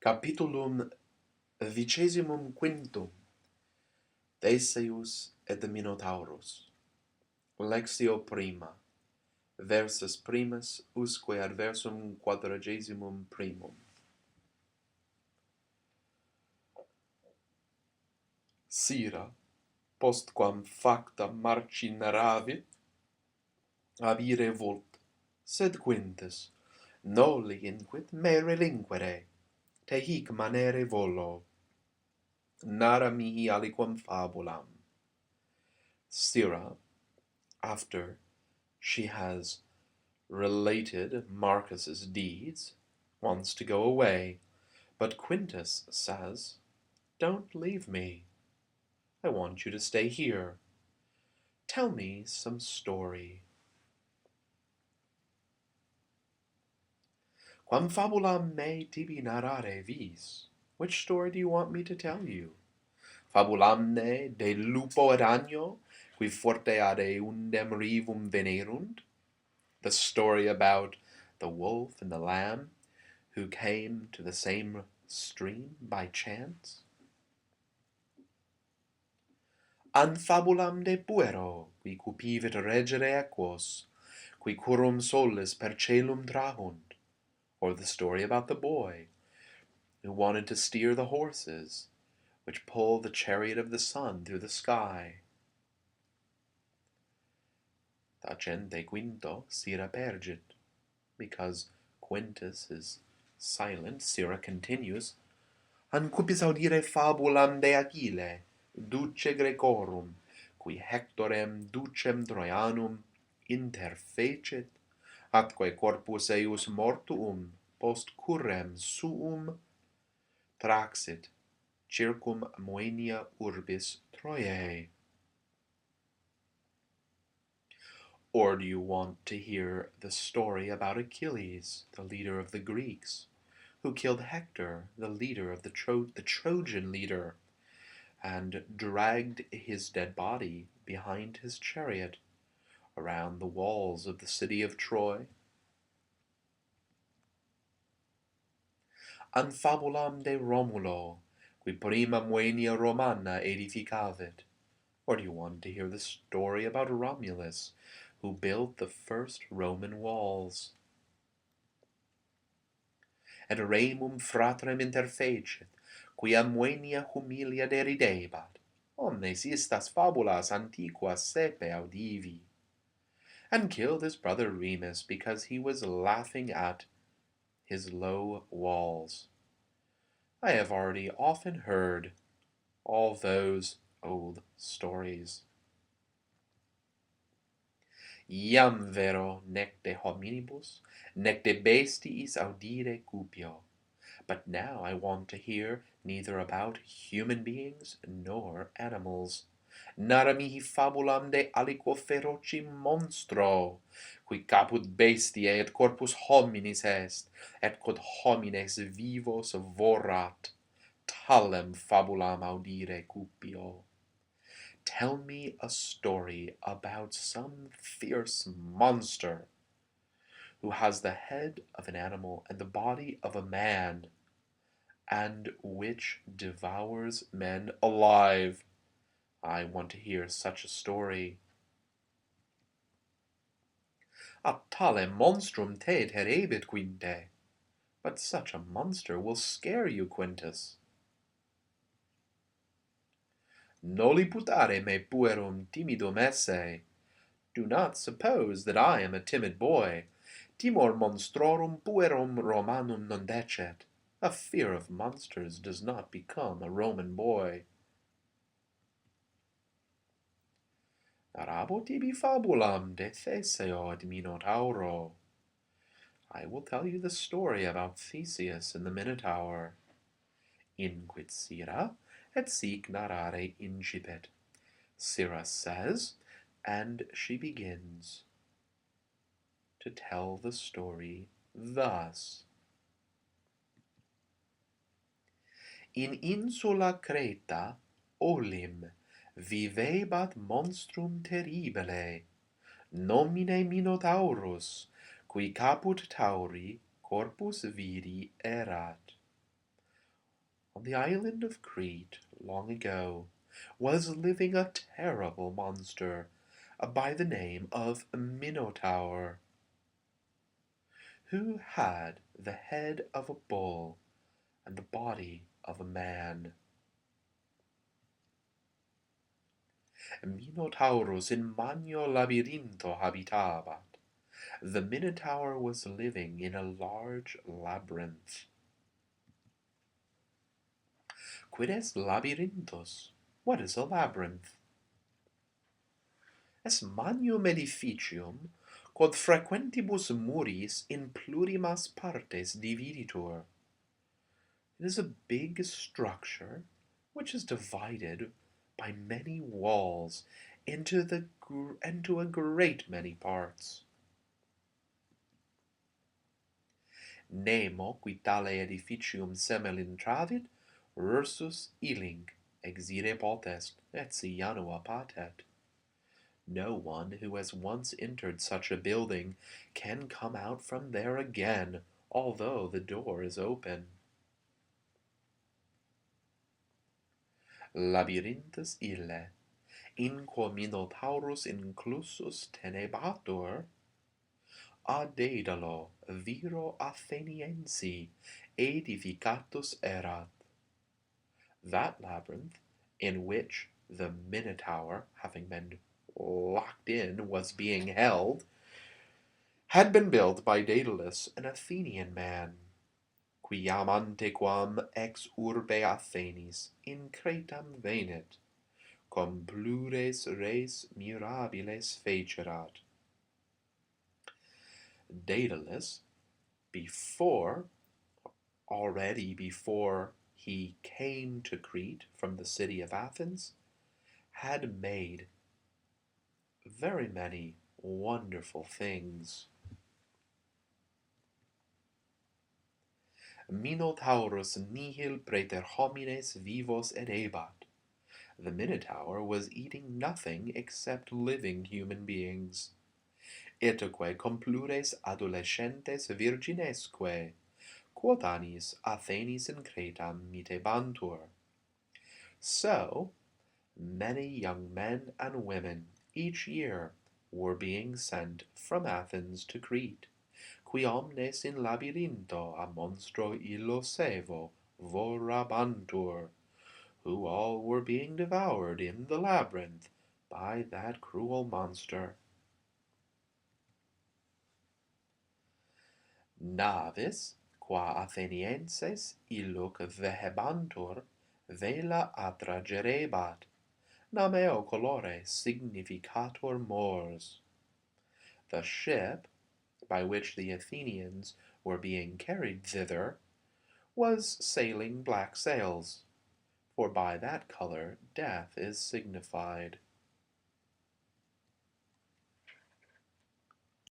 Capitulum XXV Theseus et Minotaurus Lectio Prima Versus primus usque adversum 41. Sira, postquam facta marcinaravit, avire vult, sed Quintus, noli inquit me relinquere, te hic manere volo. Nara mihi aliquam fabulam. Sira, after she has related Marcus's deeds, wants to go away, but Quintus says, "Don't leave me. I want you to stay here. Tell me some story." Quam fabulam me tibi narrare vis? Which story do you want me to tell you? Fabulamne de lupo et agno, qui forte ad eundem rivum venerunt? The story about the wolf and the lamb who came to the same stream by chance? An fabulam de puero, qui cupivit regere equos, qui curum solis per celum trahunt? Or the story about the boy who wanted to steer the horses which pull the chariot of the sun through the sky? Tacente Quinto Sira pergit. Because Quintus is silent, Sira continues, An cupis audire fabulam de Achille, duce Grecorum, qui Hectorem ducem Troianum interfecit, atque corpus eius mortuum post currem suum traxit circum moenia urbis Troiae. Or do you want to hear the story about Achilles, the leader of the Greeks, who killed Hector, the leader of the Trojan leader, and dragged his dead body behind his chariot around the walls of the city of Troy? An fabulam de Romulo, qui prima moenia Romana edificavit. Or do you want to hear the story about Romulus, who built the first Roman walls? Et remum fratrem interfecit, quia moenia humilia deridebat. Omnes istas fabulas antiquas sepe audivi. And killed his brother Remus because he was laughing at his low walls. I have already often heard all those old stories. Iam vero nec de hominibus, nec de bestiis audire cupio. But now I want to hear neither about human beings nor animals. Nara mihi fabulam de aliquo feroci monstro, qui caput bestiae et corpus hominis est, et quod homines vivos vorat. Talem fabulam audire cupio. Tell me a story about some fierce monster who has the head of an animal and the body of a man, and which devours men alive. I want to hear such a story. A tale monstrum te terebit, Quinte. But such a monster will scare you, Quintus. Noli putare me puerum timidum esse. Do not suppose that I am a timid boy. Timor monstrorum puerum Romanum non decet. A fear of monsters does not become a Roman boy. Narrabo tibi fabulam de Theseo et Minotauro. I will tell you the story about Theseus and the Minotaur. Inquit Sira, et sic narrare incipit. Sira says, and she begins to tell the story thus. In insula Creta, Olim, vivebat monstrum terribile, nomine Minotaurus, qui caput tauri corpus viri erat. On the island of Crete, long ago, was living a terrible monster by the name of Minotaur, who had the head of a bull and the body of a man. Minotaurus in magno labyrinto habitabat. The Minotaur was living in a large labyrinth. Quid est labyrinthus? What is a labyrinth? Est magnum edificium, quod frequentibus muris in plurimas partes dividitur. It is a big structure which is divided by many walls into a great many parts. Nemo qui tale edificium semel intravit, rursus iling exire potest, et si janua patet. No one who has once entered such a building can come out from there again, although the door is open. Labyrinthus ille, in quo Minotaurus inclusus tenebatur, ad Daedalo viro Atheniensi edificatus erat. That labyrinth, in which the Minotaur, having been locked in, was being held, had been built by Daedalus, an Athenian man, quiam antequam ex urbe Athenis in Cretam venit, cum plures res mirabiles fecerat. Daedalus, already before he came to Crete from the city of Athens, had made very many wonderful things. Minotaurus nihil praeter homines vivos edebat. The Minotaur was eating nothing except living human beings. Itaque complures adolescentes virginesque, quod annis Athenis in Cretam mitebantur. So, many young men and women each year were being sent from Athens to Crete, qui omnes in labyrinto a monstro illo sevo vorabantur, who all were being devoured in the labyrinth by that cruel monster. Navis, qua Athenienses illuc vehebantur, vela atragerebat, nameo colore significator mors. The ship, by which the Athenians were being carried thither, was sailing black sails, for by that color death is signified.